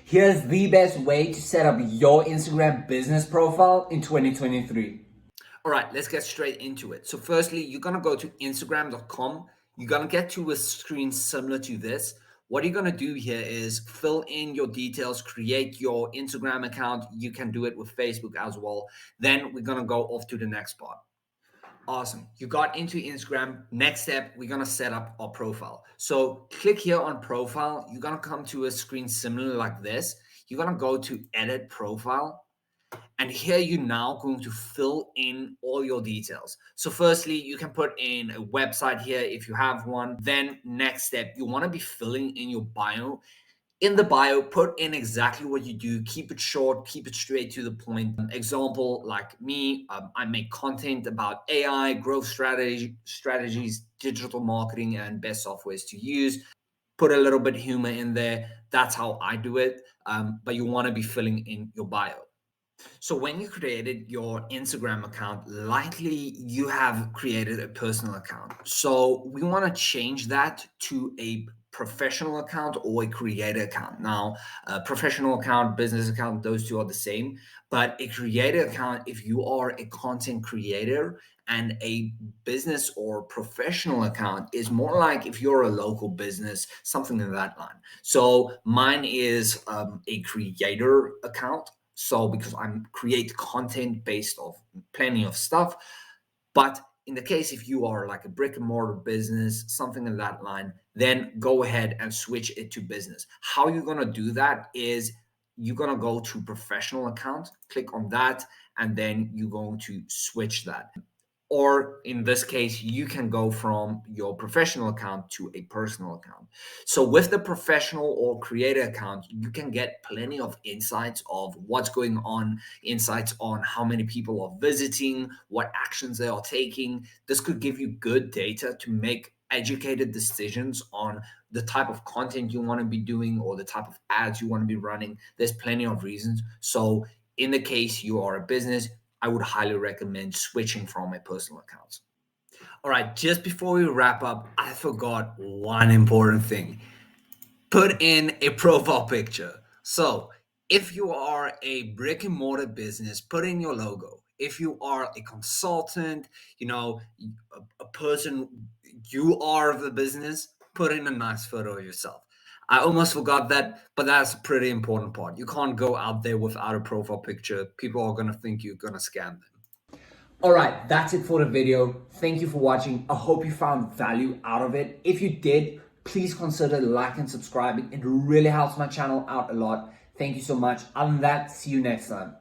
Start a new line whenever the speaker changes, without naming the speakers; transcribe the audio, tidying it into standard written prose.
Here's the best way to set up your Instagram business profile in 2023.
All right, let's get straight into it. So firstly, you're going to go to instagram.com. You're going to get to a screen similar to this. What you're going to do here is fill in your details, create your Instagram account. You can do it with Facebook as well. Then we're going to go off to the next part. Awesome. You got into Instagram. Next step, we're going to set up our profile. So click here on profile. You're going to come to a screen similar like this. You're going to go to edit profile. And here you're now going to fill in all your details. So firstly, you can put in a website here if you have one. Then next step, you want to be filling in your bio. In the bio, put in exactly what you do. Keep it short, keep it straight to the point. Example, like me, I make content about AI, growth strategies, digital marketing, and best softwares to use. Put a little bit humor in there. That's how I do it. But you want to be filling in your bio. So when you created your Instagram account, likely you have created a personal account. So we want to change that to a professional account or a creator account. Now, a professional account, business account, those two are the same. But a creator account, if you are a content creator, and a business or professional account is more like if you're a local business, something in that line. So mine is a creator account. So because I'm create content based off plenty of stuff, but in the case if you are like a brick and mortar business, something in that line, then go ahead and switch it to business. How you're gonna do that is you're gonna go to professional account, click on that, and then you're going to switch that. Or in this case, you can go from your professional account to a personal account. So with the professional or creator account, you can get plenty of insights of what's going on, insights on how many people are visiting, what actions they are taking. This could give you good data to make educated decisions on the type of content you want to be doing or the type of ads you want to be running. There's plenty of reasons. So in the case you are a business, I would highly recommend switching from a personal account. All right, just before we wrap up, I forgot one important thing. Put in a profile picture. So, if you are a brick and mortar business, put in your logo. If you are a consultant, a person, you are the business, put in a nice photo of yourself. I almost forgot that, but that's a pretty important part. You can't go out there without a profile picture. People are going to think you're going to scam them.
All right, that's it for the video. Thank you for watching. I hope you found value out of it. If you did, please consider liking and subscribing. It really helps my channel out a lot. Thank you so much. Other than that, see you next time.